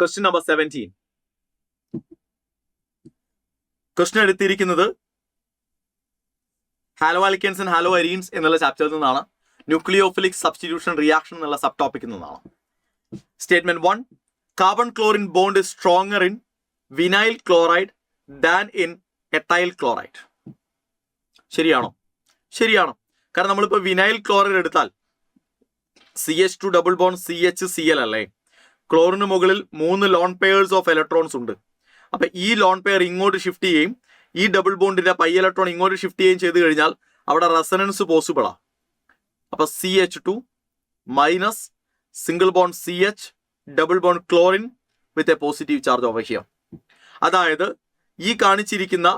Question number 17. Question എടുത്തിരിക്കുന്നത് haloalkanes and haloarenes എന്നുള്ള ചാപ്റ്ററിൽ നിന്നാണ്. ന്യൂക്ലിയോഫിലിക് സബ്സ്റ്റിറ്റ്യൂഷൻ റിയാക്ഷൻ എന്നുള്ള സബ് ടോപ്പിക്കിൽ നിന്നാണ്. Statement 1, carbon chlorine bond is stronger in vinyl chloride than in ethyl chloride. ശരിയാണോ? ശരിയാണ്. കാരണം നമ്മളിപ്പോൾ വിനൈൽ ക്ലോറൈഡ് എടുത്താൽ CH2 ഡബിൾ ബോണ്ട് CHCl അല്ലേ? ക്ലോറിന് മുകളിൽ 3 ലോൺ പെയർസ് ഓഫ് ഇലക്ട്രോൺസ് ഉണ്ട്. അപ്പൊ ഈ ലോൺ പെയർ ഇങ്ങോട്ട് ഷിഫ്റ്റ് ചെയ്യും, ഈ ഡബിൾ ബോണ്ടിന്റെ പൈ ഇലക്ട്രോൺ ഇങ്ങോട്ട് ഷിഫ്റ്റ് ചെയ്യുകയും ചെയ്ത് കഴിഞ്ഞാൽ അവിടെ റെസണൻസ് പോസിബിൾ ആ. അപ്പൊ CH2 minus single bond CH double bond chlorine with a positive charge over here. അതായത് ഈ കാണിച്ചിരിക്കുന്ന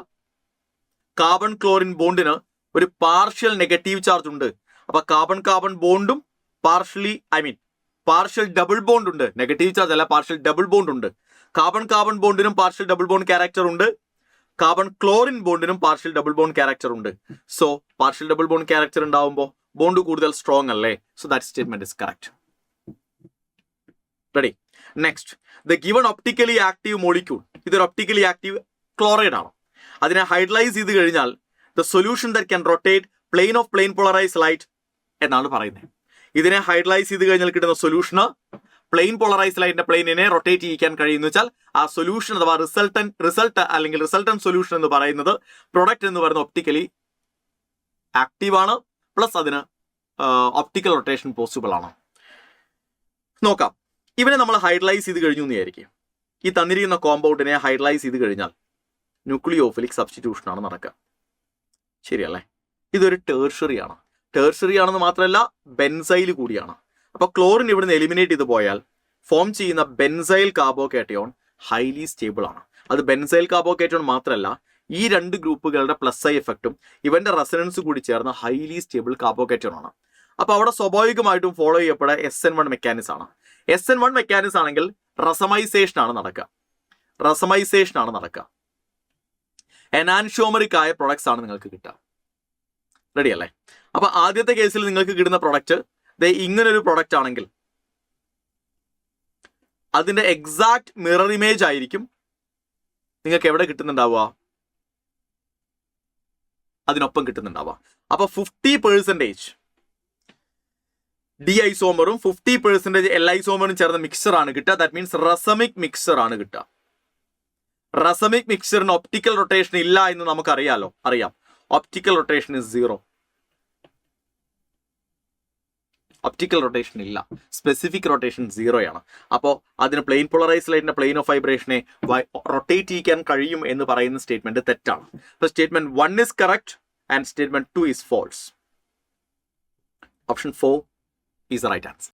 കാർബൺ ക്ലോറിൻ ബോണ്ടിന് ഒരു പാർഷ്യൽ നെഗറ്റീവ് ചാർജ് ഉണ്ട്. അപ്പൊ കാർബൺ കാർബൺ ബോണ്ടും പാർഷ്യൽ ഡബിൾ ബോണ്ട് ഉണ്ട്. നെഗറ്റീവ് ചാർജ് അല്ല, പാർഷ്യൽ ഡബിൾ ബോണ്ട് ഉണ്ട്. കാർബൺ കാർബൺ ബോണ്ടിനും പാർഷ്യൽ ഡബിൾ ബോണ്ട് ക്യാരക്ടർ ഉണ്ട്. കാർബൺ ക്ലോറിൻ ബോണ്ടിനും പാർഷ്യൽ ഡബിൾ ബോണ്ട് ക്യാരക്ടർ ഉണ്ട്. So partial double bond character ഉണ്ടാവുമ്പോൾ ബോണ്ട് കൂടുതൽ സ്ട്രോങ് അല്ലേ? So that statement is correct. Ready? Next, the given optically active molecule, ഇതൊരു optically active chloride ആണ്. അതിനെ hydrolyse ചെയ്ത് കഴിഞ്ഞാൽ the solution that can rotate plain of plane polarise light എന്നാണ് പറയുന്നത്. ഇതിനെ ഹൈഡ്രലൈസ് ചെയ്ത് കഴിഞ്ഞാൽ കിട്ടുന്ന സൊല്യൂഷന് പ്ലെയിൻ പോളറൈസ് ലൈറ്റിന്റെ പ്ലെയിനിനെ റൊട്ടേറ്റ് ചെയ്യിക്കാൻ കഴിയുന്ന വെച്ചാൽ ആ സൊല്യൂഷൻ അഥവാ റിസൾട്ടന്റ് സൊല്യൂഷൻ എന്ന് പറയുന്നത് പ്രൊഡക്റ്റ് എന്ന് പറയുന്നത് ഒപ്റ്റിക്കലി ആക്റ്റീവ് ആണ്, പ്ലസ് അതിന് ഒപ്റ്റിക്കൽ റൊട്ടേഷൻ പോസിബിൾ ആണ്. നോക്കാം, ഇവനെ നമ്മൾ ഹൈഡ്രലൈസ് ചെയ്ത് കഴിഞ്ഞു എന്ന് വിചാരിക്കും. ഈ തന്നിരിക്കുന്ന കോമ്പൗണ്ടിനെ ഹൈഡ്രലൈസ് ചെയ്ത് കഴിഞ്ഞാൽ ന്യൂക്ലിയോഫിലിക് സബ്സ്റ്റിറ്റ്യൂഷൻ ആണ് നടക്കുക. ശരിയല്ലേ? ഇതൊരു ടേർഷറി ആണ്. ടേർഷറി ആണെന്ന് മാത്രമല്ല ബെൻസൈൽ കൂടിയാണ്. അപ്പൊ ക്ലോറിൻ ഇവിടുന്ന് എലിമിനേറ്റ് ചെയ്ത് പോയാൽ ഫോം ചെയ്യുന്ന ബെൻസൈൽ കാർബോകാറ്റയോൺ ഹൈലി സ്റ്റേബിൾ ആണ്. അത് ബെൻസൈൽ കാർബോകാറ്റയോൺ മാത്രമല്ല, ഈ രണ്ട് ഗ്രൂപ്പുകളുടെ പ്ലസ് ഐ എഫക്റ്റും ഇവന്റെ റെസനൻസ് കൂടി ചേർന്ന ഹൈലി സ്റ്റേബിൾ കാർബോകാറ്റയോൺ ആണ്. അപ്പൊ അവിടെ സ്വാഭാവികമായിട്ടും ഫോളോ ചെയ്യപ്പെടുക SN1 മെക്കാനിസം ആണ്. SN1 മെക്കാനിസം ആണെങ്കിൽ റസമൈസേഷൻ ആണ് നടക്കുക. എനാൻഷോമറിക് ആയ പ്രൊഡക്ട്സ് ആണ് നിങ്ങൾക്ക് കിട്ടുക. റെഡി അല്ലേ? അപ്പൊ ആദ്യത്തെ കേസിൽ നിങ്ങൾക്ക് കിട്ടുന്ന പ്രൊഡക്റ്റ് ഇങ്ങനൊരു പ്രൊഡക്റ്റ് ആണെങ്കിൽ അതിന്റെ എക്സാക്ട് മിറർ ഇമേജ് ആയിരിക്കും നിങ്ങൾക്ക് എവിടെ കിട്ടുന്നുണ്ടാവുക? അതിനൊപ്പം കിട്ടുന്നുണ്ടാവുക. അപ്പൊ 50% ഡി ഐസോമറും 50% എൽ ഐസോമറും ചേർന്ന മിക്സർ ആണ് കിട്ടുക. ദാറ്റ് മീൻസ് റസമിക് മിക്സർ ആണ് കിട്ടുക. റസമിക് മിക്സറിന് ഒപ്റ്റിക്കൽ റൊട്ടേഷൻ ഇല്ല എന്ന് നമുക്കറിയാം. Optical rotation is 0. Optical rotation ഇല്ല, സ്പെസിഫിക് റൊട്ടേഷൻ 0 ആണ്. അപ്പോൾ അതിന് പ്ലെയിൻ പോളറൈസ് ലൈറ്റിന്റെ പ്ലെയിൻ ഓഫ് വൈബ്രേഷനെ റൊട്ടേറ്റ് ചെയ്യിക്കാൻ കഴിയും എന്ന് പറയുന്ന സ്റ്റേറ്റ്മെന്റ് തെറ്റാണ്. അപ്പോൾ statement 1 is correct and statement 2 is false. Option 4 is the right answer.